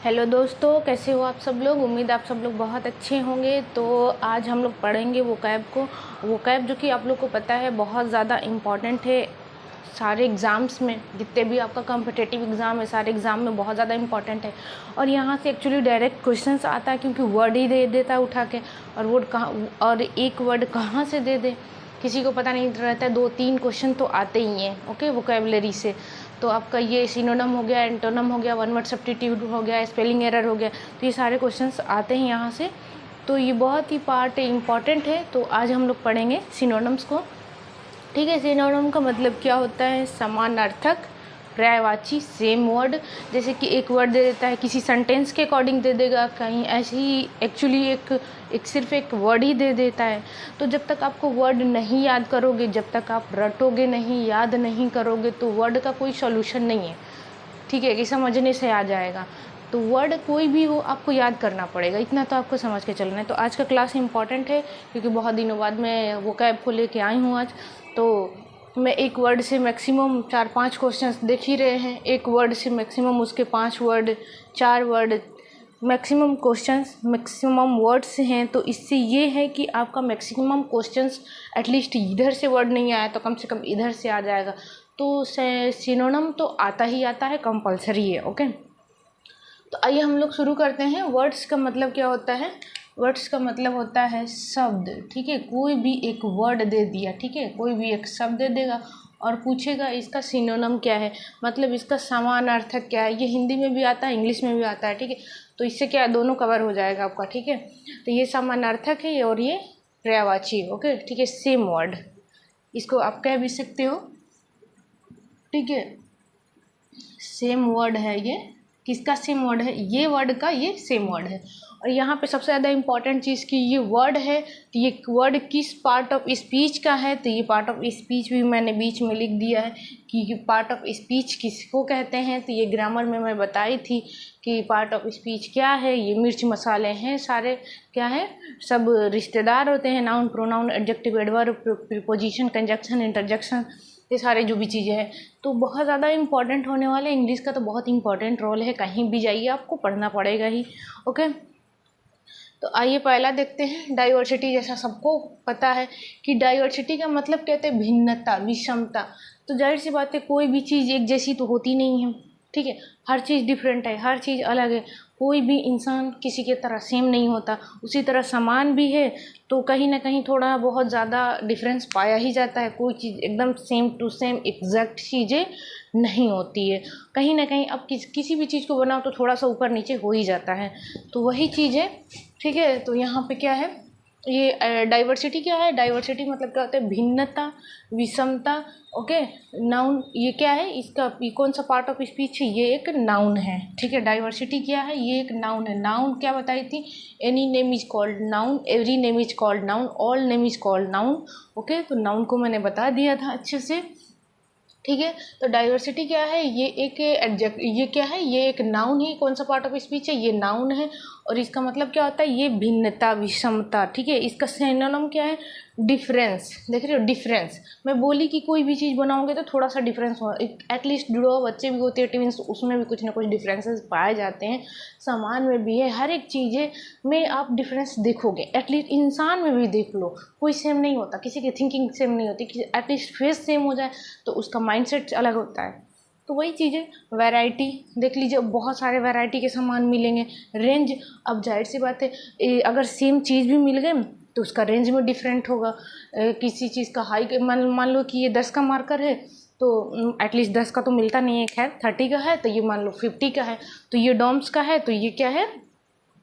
Hello दोस्तों, कैसे हो आप सब लोग। उम्मीद आप सब लोग बहुत अच्छे होंगे। तो आज हम लोग पढ़ेंगे वोकैब को। वोकैब जो कि आप लोग को पता है बहुत ज़्यादा इम्पॉर्टेंट है सारे एग्ज़ाम्स में। जितने भी आपका कॉम्पिटिटिव एग्ज़ाम है सारे एग्ज़ाम में बहुत ज़्यादा इम्पॉर्टेंट है। और यहाँ से एक्चुअली डायरेक्ट क्वेश्चंस आता है क्योंकि वर्ड ही दे देता है उठा के, और वर्ड कहाँ और एक वर्ड कहाँ से दे दे किसी को पता नहीं रहता है। 2-3 क्वेश्चन तो आते ही हैं ओके वोकैबुलरी से। तो आपका ये सिनोनिम हो गया, एंटोनिम हो गया, वन वर्ड सब्स्टिट्यूट हो गया, स्पेलिंग एरर हो गया, तो ये सारे क्वेश्चंस आते हैं यहाँ से। तो ये बहुत ही पार्ट इम्पॉर्टेंट है। तो आज हम लोग पढ़ेंगे सिनोनिम्स को। ठीक है, सिनोनिम का मतलब क्या होता है? समानार्थक, पर्यायवाची, सेम वर्ड। जैसे कि एक वर्ड दे देता है किसी सेंटेंस के अकॉर्डिंग दे देगा, कहीं ऐसे ही एक्चुअली एक सिर्फ एक वर्ड ही दे देता है। तो जब तक आपको वर्ड नहीं याद करोगे, जब तक आप रटोगे नहीं, याद नहीं करोगे, तो वर्ड का कोई सॉल्यूशन नहीं है। ठीक है कि समझने से आ जाएगा। तो वर्ड कोई भी हो आपको याद करना पड़ेगा, इतना तो आपको समझ के चलना है। तो आज का क्लास इंपॉर्टेंट है क्योंकि बहुत दिनों बाद मैं वोकैब को लेके आई हूँ आज। तो मैं एक वर्ड से मैक्सिमम 4-5 क्वेश्चंस देख ही रहे हैं। एक वर्ड से मैक्सिमम उसके 5 word, 4 word, maximum questions, maximum words हैं। तो इससे ये है कि आपका मैक्सिमम क्वेश्चंस एटलीस्ट इधर से वर्ड नहीं आया तो कम से कम इधर से आ जाएगा। तो सिनोनिम तो आता ही आता है, कंपलसरी है ओके। तो आइए हम लोग शुरू करते हैं। वर्ड्स का मतलब क्या होता है? वर्ड्स का मतलब होता है शब्द। ठीक है, कोई भी एक वर्ड दे दिया, ठीक है, कोई भी एक शब्द दे देगा और पूछेगा इसका सिनोनिम क्या है, मतलब इसका समानार्थक क्या है। ये हिंदी में भी आता है, इंग्लिश में भी आता है। ठीक है, तो इससे क्या दोनों कवर हो जाएगा आपका। ठीक है, तो ये समानार्थक है और ये पर्यायवाची। ओके ठीक है, सेम वर्ड, इसको आप कह भी सकते हो। ठीक है, सेम वर्ड है ये। किसका सेम वर्ड है? ये वर्ड का ये सेम वर्ड है। और यहाँ पे सबसे ज़्यादा इम्पॉर्टेंट चीज़ कि ये वर्ड है, तो ये वर्ड किस पार्ट ऑफ स्पीच का है। तो ये पार्ट ऑफ स्पीच भी मैंने बीच में लिख दिया है कि पार्ट ऑफ स्पीच किसको कहते हैं। तो ये ग्रामर में मैं बताई थी कि पार्ट ऑफ स्पीच क्या है। ये मिर्च मसाले हैं सारे, क्या है, सब रिश्तेदार होते हैं। Noun, pronoun, adjective, adverb, preposition, conjunction, interjection, ये सारे जो भी चीज़ें हैं तो बहुत ज़्यादा इंपॉर्टेंट होने वाले। इंग्लिश का तो बहुत इंपॉर्टेंट रोल है, कहीं भी जाइए आपको पढ़ना पड़ेगा ही ओके। तो आइए पहला देखते हैं डाइवर्सिटी। जैसा सबको पता है कि डाइवर्सिटी का मतलब कहते हैं भिन्नता, विषमता। तो जाहिर सी बात है कोई भी चीज़ एक जैसी तो होती नहीं है। ठीक है, हर चीज़ डिफरेंट है, हर चीज़ अलग है। कोई भी इंसान किसी के तरह सेम नहीं होता। उसी तरह समान भी है तो कहीं ना कहीं थोड़ा बहुत ज़्यादा डिफरेंस पाया ही जाता है। कोई चीज़ एकदम सेम टू सेम एग्जैक्ट चीज़ें नहीं होती है। कहीं ना कहीं अब किसी भी चीज़ को बनाओ तो थोड़ा सा ऊपर नीचे हो ही जाता है। तो वही चीज़ है। ठीक है, तो यहाँ पे क्या है, ये डाइवर्सिटी क्या है? डाइवर्सिटी मतलब क्या होता है? भिन्नता, विषमता। ओके, नाउन ये क्या है? इसका ये कौन सा पार्ट ऑफ स्पीच है? ये एक नाउन है। ठीक है, डाइवर्सिटी क्या है? ये एक नाउन है। नाउन क्या बताई थी? Any name is called noun, every name is called noun, all name is called noun. Okay, तो नाउन को मैंने बता दिया था अच्छे से। ठीक है, तो डाइवर्सिटी क्या है? ये एक एडजेक्ट, ये क्या है? ये एक नाउन है। कौन सा पार्ट ऑफ स्पीच है? ये नाउन है। और इसका मतलब क्या होता है? ये भिन्नता, विषमता। ठीक है, इसका सिनोनिम क्या है? डिफरेंस। देख रहे हो, डिफरेंस। मैं बोली कि कोई भी चीज़ बनाओगे तो थोड़ा सा डिफरेंस हो, एटलीस्ट जुड़ो बच्चे भी होते हैं ट्विंस, उसमें भी कुछ ना कुछ डिफरेंसेस पाए जाते हैं। सामान में भी है, हर एक चीज़ें में आप डिफरेंस देखोगे। एटलीस्ट इंसान में भी देख लो, कोई सेम नहीं होता, किसी की थिंकिंग सेम नहीं होती। एटलीस्ट फेस सेम हो जाए तो उसका माइंडसेट अलग होता है। तो वही चीज़ है। वैरायटी देख लीजिए, बहुत सारे वैरायटी के सामान मिलेंगे। रेंज, अब जाहिर सी बात है अगर सेम चीज़ भी मिल गए तो उसका रेंज में डिफरेंट होगा। किसी चीज़ का हाई, मान लो कि ये 10 का मार्कर है तो एटलीस्ट 10 का तो मिलता नहीं है, खैर 30 का है तो ये मान लो 50 का है। तो ये डॉम्स का है तो ये क्या है?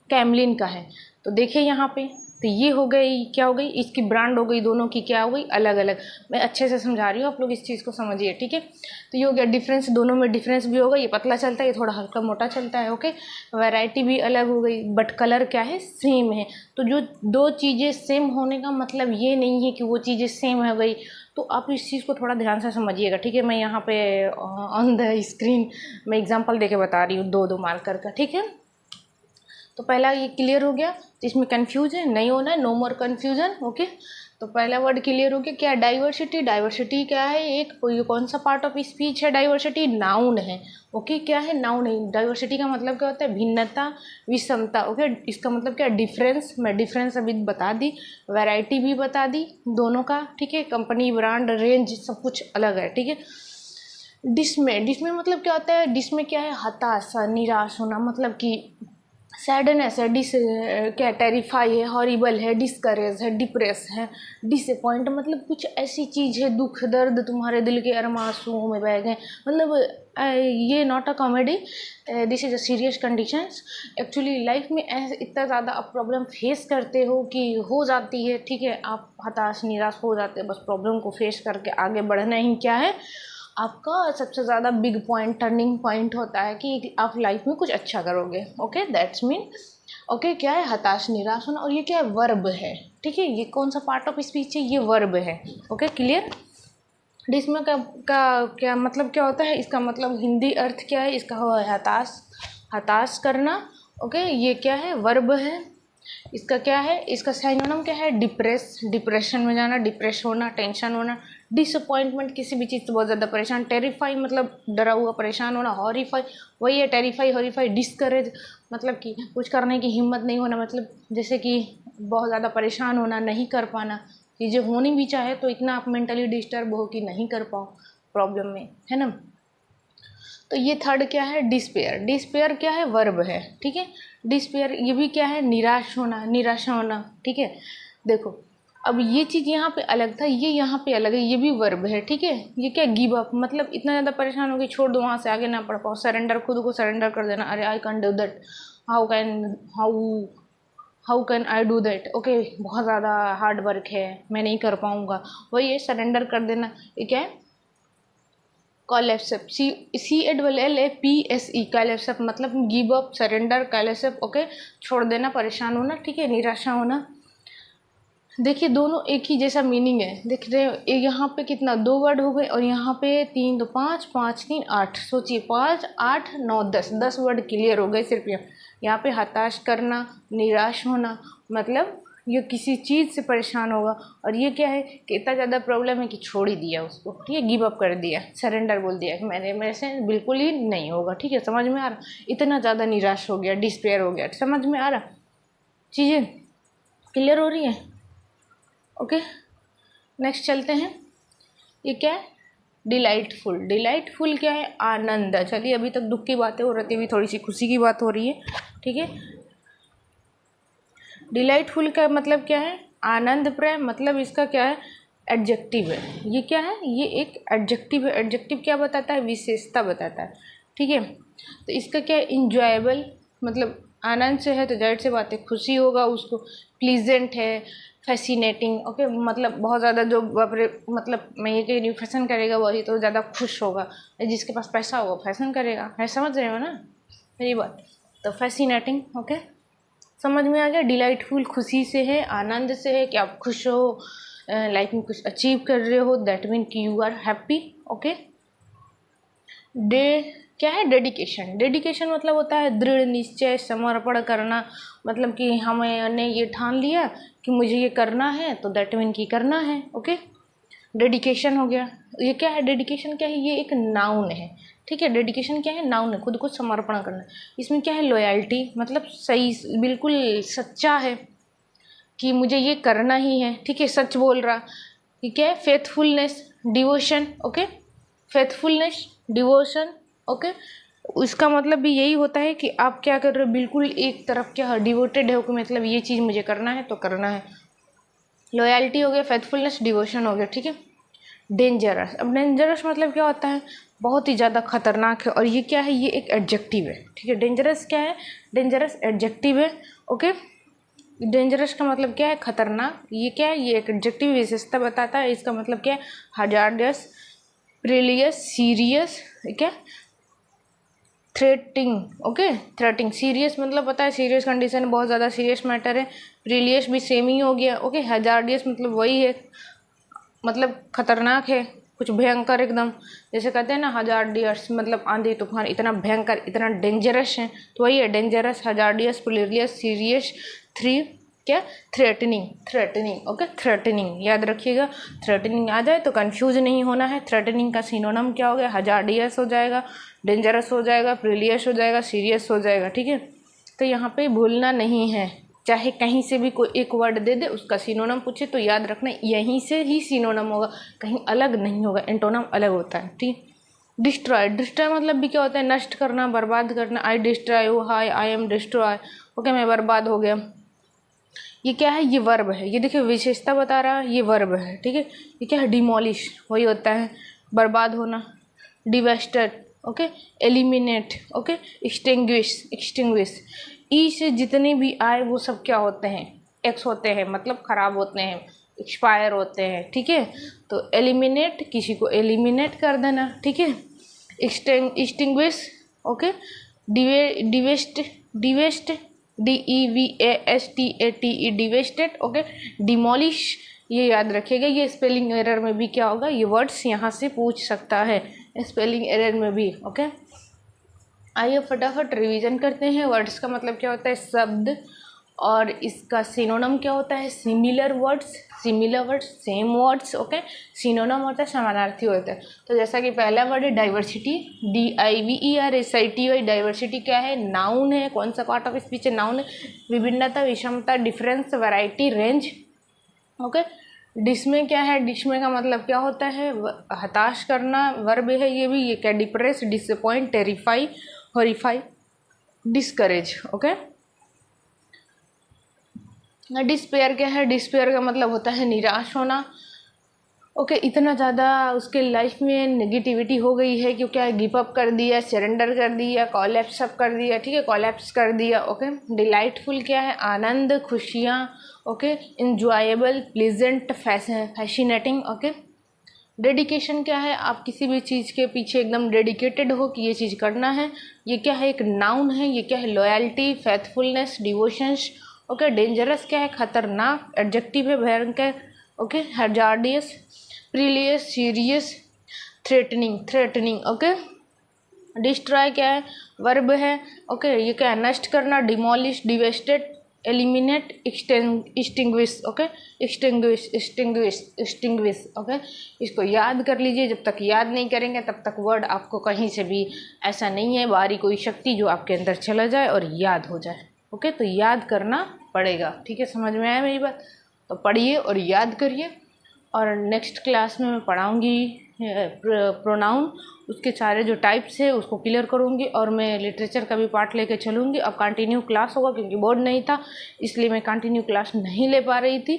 कैमलिन का है। तो देखिए यहाँ पे, तो ये हो गई, क्या हो गई? इसकी ब्रांड हो गई, दोनों की क्या हो गई? अलग अलग। मैं अच्छे से समझा रही हूँ, आप लोग इस चीज़ को समझिए। ठीक है, तो ये हो गया डिफरेंस, दोनों में डिफरेंस भी होगा। ये पतला चलता है, ये थोड़ा हल्का मोटा चलता है। ओके, वैरायटी भी अलग हो गई, बट कलर क्या है? सेम है। तो जो दो चीज़ें सेम होने का मतलब ये नहीं है कि वो चीज़ें सेम हो गई। तो आप इस चीज़ को थोड़ा ध्यान से समझिएगा। ठीक है, मैं यहाँ पे ऑन द स्क्रीन मैं एग्जाम्पल दे के बता रही हूँ 2-2 मार्कर का। ठीक है, तो पहला ये क्लियर हो गया। तो इसमें कन्फ्यूज है, नहीं होना है, नो मोर कन्फ्यूजन। ओके, तो पहला वर्ड क्लियर हो गया। क्या डाइवर्सिटी? डाइवर्सिटी क्या है? एक ये कौन सा पार्ट ऑफ स्पीच है? डाइवर्सिटी नाउन है। ओके, क्या है? नाउन है। डाइवर्सिटी का मतलब क्या होता है? भिन्नता, विषमता। ओके, इसका मतलब क्या? डिफरेंस। मैं डिफरेंस अभी बता दी, वैरायटी भी बता दी दोनों का, ठीक है। कंपनी, ब्रांड, रेंज सब कुछ अलग है, ठीक है। डिसमे मतलब क्या होता है? डिसमे क्या है? हताशा, निराश होना, मतलब कि सैडनेस है। क्या टेरिफाई है, हॉरिबल है, डिस्करेज है, डिप्रेस है, डिसअपॉइंट मतलब कुछ ऐसी चीज़ है, दुख दर्द तुम्हारे दिल के अरमासूओं में बह गए। मतलब ये not a comedy, this is a serious conditions. Actually life में ऐसे इतना ज़्यादा आप प्रॉब्लम फेस करते हो कि हो जाती है, ठीक है, आप हताश निराश हो जाते हैं। बस प्रॉब्लम को फेस करके आगे बढ़ना ही क्या है आपका सबसे ज़्यादा बिग पॉइंट, टर्निंग पॉइंट होता है कि आप लाइफ में कुछ अच्छा करोगे। ओके, दैट्स मीन ओके, क्या है? हताश निराश होना। और ये क्या है? वर्ब है, ठीक है। ये कौन सा पार्ट ऑफ स्पीच है? ये वर्ब है। Okay, clear. डिसमे का क्या मतलब क्या होता है? इसका मतलब हिंदी अर्थ क्या है इसका? है हताश, हताश करना। ओके, ये क्या है? वर्ब है। इसका क्या है? इसका सिनोनिम क्या है? डिप्रेस, डिप्रेशन में जाना, डिप्रेस होना, टेंशन होना। डिसअपॉइंटमेंट, किसी भी चीज़ से बहुत ज़्यादा परेशान। टेरिफाई मतलब डरा हुआ, परेशान होना। हॉरिफाई वही है, टेरिफाई, हॉरिफाई। डिस्करेज मतलब कि कुछ करने की हिम्मत नहीं होना, मतलब जैसे कि बहुत ज़्यादा परेशान होना, नहीं कर पाना। चीज़ें होनी भी चाहे तो इतना आप मेंटली डिस्टर्ब हो कि नहीं कर पाओ प्रॉब्लम में, है ना। तो ये थर्ड क्या है? डिस्पेयर। डिस्पेयर क्या है? वर्ब है, ठीक है। डिस्पेयर ये भी क्या है? निराश होना, निराशा होना, ठीक है। देखो अब ये चीज़ यहाँ पे अलग था, ये यहाँ पे अलग है, ये भी वर्ब है, ठीक है। ये क्या? गिव अप मतलब इतना ज़्यादा परेशान हो गई, छोड़ दो, वहाँ से आगे ना पढ़ पाओ। सरेंडर, खुद को सरेंडर कर देना। अरे I can do that, how can I do that. Okay, बहुत ज़्यादा हार्ड वर्क है, मैं नहीं कर पाऊँगा। वही है, सरेंडर कर देना। ये क्या है? कॉलेप्सअप, CALLAPSE, कॉलेप्सअप मतलब गिव अप, सरेंडर, कॉलेप्सअप। ओके, छोड़ देना, परेशान होना, ठीक है, निराशा होना। देखिए दोनों एक ही जैसा मीनिंग है, देख रहे हो। यहाँ पे कितना? 2 वर्ड हो गए, और यहाँ पे 3 2 5, 5 3 8। सोचिए 5 8 9 10 वर्ड क्लियर हो गए सिर्फ यहाँ पे। हताश करना, निराश होना, मतलब ये किसी चीज़ से परेशान होगा। और ये क्या है कि इतना ज़्यादा प्रॉब्लम है कि छोड़ ही दिया उसको, ठीक है, गिव अप कर दिया, सरेंडर बोल दिया कि मेरे से बिल्कुल ही नहीं होगा, ठीक है। समझ में आ रहा? इतना ज़्यादा निराश हो गया, डिस्पेयर हो गया। समझ में आ रहा? चीज़ें क्लियर हो रही हैं? ओके, नेक्स्ट चलते हैं। ये क्या है? डिलाइटफुल। डिलाइटफुल क्या है? आनंद। चलिए अभी तक दुख की बातें हो रही थी, अभी थोड़ी सी खुशी की बात हो रही है, ठीक है। डिलाइटफुल का मतलब क्या है? आनंदप्रद। मतलब इसका क्या है? एडजेक्टिव है। ये क्या है? ये एक एडजेक्टिव है। एडजेक्टिव क्या बताता है? विशेषता बताता है, ठीक है। तो इसका क्या है? इंजॉयबल, मतलब आनंद से है तो जाहिर सी बात है खुशी होगा उसको। प्लीजेंट है, फैसिनेटिंग। ओके, मतलब बहुत ज़्यादा जो मतलब मैं ये कह रही हूँ फैशन करेगा वही तो ज़्यादा खुश होगा। जिसके पास पैसा होगा फैशन करेगा, है, समझ रहे हो ना मेरी बात। तो फैसिनेटिंग, ओके, समझ में आ गया। डिलाइटफुल खुशी से है, आनंद से है कि आप खुश हो, लाइफ में कुछ अचीव कर रहे हो, दैट मीन कि यू आर हैप्पी। ओके, क्या है? डेडिकेशन। डेडिकेशन मतलब होता है दृढ़ निश्चय, समर्पण करना। मतलब कि हमने ये ठान लिया कि मुझे ये करना है तो दैट मीन कि करना है। ओके, डेडिकेशन हो गया। ये क्या है? डेडिकेशन क्या है? ये एक नाउन है, ठीक है। डेडिकेशन क्या है? नाउन है, खुद को समर्पण करना। इसमें क्या है? लॉयल्टी, मतलब सही, बिल्कुल सच्चा है कि मुझे ये करना ही है, ठीक है, सच बोल रहा। ये क्या है? Faithfulness, devotion. Okay, faithfulness, devotion. Okay, इसका मतलब भी यही होता है कि आप क्या कर रहे हो, बिल्कुल एक तरफ क्या डिवोटेड हो कि मतलब ये चीज़ मुझे करना है तो करना है। लॉयल्टी हो गया, फेथफुलनेस, डिवोशन हो गया, ठीक है। डेंजरस। अब डेंजरस मतलब क्या होता है? बहुत ही ज़्यादा खतरनाक है। और ये क्या है? ये एक एडजेक्टिव है, ठीक है। डेंजरस क्या है? डेंजरस एडजेक्टिव है। ओके, डेंजरस का मतलब क्या है? खतरनाक। ये क्या है? ये एक एडजेक्टिव विशेषता बताता है। इसका मतलब क्या है? हजार्डियस, प्रिलियस, सीरियस, क्या, थ्रेटिंग। Okay, threatening. सीरियस मतलब पता है, सीरियस कंडीशन, बहुत ज़्यादा सीरियस मैटर है। प्रिलियस भी सेम ही हो गया। ओके, हजार्डियस मतलब वही है, मतलब खतरनाक है, कुछ भयंकर एकदम। जैसे कहते हैं ना हजार्डियस, मतलब आंधी तूफान, इतना भयंकर, इतना डेंजरस है, तो वही है डेंजरस, हजार्डियस, प्रिलियस, सीरियस, थ्री क्या, थ्रेटनिंग, थ्रेटनिंग, ओके, थ्रेटनिंग याद रखिएगा। थ्रेटनिंग आ जाए तो कंफ्यूज नहीं होना है। थ्रेटनिंग का सिनोनिम क्या हो गया, हजार्डियस हो जाएगा, डेंजरस हो जाएगा, प्रिलियस हो जाएगा, सीरियस हो जाएगा, ठीक है। तो यहाँ पे भूलना नहीं है, चाहे कहीं से भी कोई एक वर्ड दे दे, उसका सिनोनिम पूछे तो याद रखना यहीं से ही सिनोनिम होगा, कहीं अलग नहीं होगा, एंटोनिम अलग होता है, ठीक। डिस्ट्रॉय, डिस्ट्रॉय मतलब भी क्या होता है, नष्ट करना, बर्बाद करना। आई destroy you, high I am destroy, okay, मैं बर्बाद हो गया। ये क्या है, ये वर्ब है, ये देखिए विशेषता बता रहा है, ये वर्ब है, ठीक है। ये क्या है, डिमोलिश, वही होता है बर्बाद होना। Devastated, okay, eliminate, okay, extinguish, extinguish. E से जितने भी आए वो सब क्या होते हैं, एक्स होते हैं, मतलब खराब होते हैं, एक्सपायर होते हैं, ठीक है। तो एलिमिनेट, किसी को एलिमिनेट कर देना, ठीक है। Extinguish, okay, devastate, devastate, DEVASTATE, devastated, okay. Demolish, ये याद रखिएगा, ये स्पेलिंग एरर में भी क्या होगा, ये वर्ड्स यहाँ से पूछ सकता है स्पेलिंग एरर में भी, ओके। आइए फटाफट रिवीजन करते हैं। वर्ड्स का मतलब क्या होता है, शब्द, और इसका सिनोनिम क्या होता है, similar words, similar words, same words, okay. Synonym होता है समानार्थी होता है। तो जैसा कि पहला वर्ड है डाइवर्सिटी, DIVERSITY, डाइवर्सिटी क्या है, नाउन है, कौन सा पार्ट ऑफ स्पीच है, नाउन है। विभिन्नता, विषमता, डिफरेंस, वैरायटी, रेंज, ओके। डिस्मे क्या है, डिस्मे का मतलब क्या होता है, हताश करना, वर्ब है ये भी, ये क्या, depress, disappoint, terrify, horrify, discourage, okay. Despair क्या है, डिस्पेयर का मतलब होता है निराश होना, ओके। इतना ज़्यादा उसके लाइफ में नेगेटिविटी हो गई है कि क्या, गिव अप कर दिया, सरेंडर कर दिया, कॉलेप्स अप कर दिया, ठीक है, कॉलेप्स कर दिया, ओके। डिलाइटफुल क्या है, आनंद, खुशियाँ, okay. Enjoyable, pleasant, fascinating, okay. Dedication क्या है, आप किसी भी चीज़ के पीछे एकदम डेडिकेटेड हो कि ये चीज़ करना है, ये क्या है, एक नाउन है। ये क्या है, loyalty, faithfulness, devotions, okay. Dangerous क्या है, खतरनाक, एडजेक्टिव है, भयंकर, okay. Hazardous, perilous, serious, threatening, threatening, okay. Destroy क्या है, वर्ब है, ओके। ये क्या है, नष्ट करना, demolish, devastated, eliminate, extinguish, okay. Extinguish, extinguish, extinguish, okay. इसको याद कर लीजिए, जब तक याद नहीं करेंगे तब तक वर्ड आपको कहीं से भी, ऐसा नहीं है बाहरी कोई शक्ति जो आपके अंदर चला जाए और याद हो जाए, ओके। तो याद करना पड़ेगा, ठीक है, समझ में आया मेरी बात। तो पढ़िए और याद करिए, और नेक्स्ट क्लास में मैं पढ़ाऊँगी प्रोनाउन, उसके सारे जो टाइप्स है उसको क्लियर करूँगी, और मैं लिटरेचर का भी पार्ट लेके चलूँगी। अब कंटिन्यू क्लास होगा क्योंकि बोर्ड नहीं था, इसलिए मैं कंटिन्यू क्लास नहीं ले पा रही थी।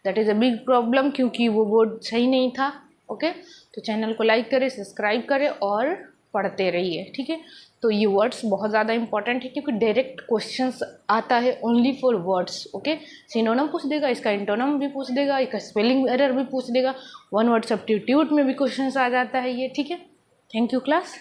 That is a big problem, क्योंकि वो बोर्ड सही नहीं था, ओके। तो चैनल को लाइक करें, सब्सक्राइब करें और पढ़ते रहिए, ठीक है। तो ये वर्ड्स बहुत ज़्यादा इंपॉर्टेंट है क्योंकि डायरेक्ट क्वेश्चंस आता है only for words, okay. Synonym पूछ देगा, इसका एंटोनिम भी पूछ देगा, इसका स्पेलिंग एरर भी पूछ देगा, वन वर्ड सब्स्टिट्यूट में भी क्वेश्चंस आ जाता है ये, ठीक है। Thank you class.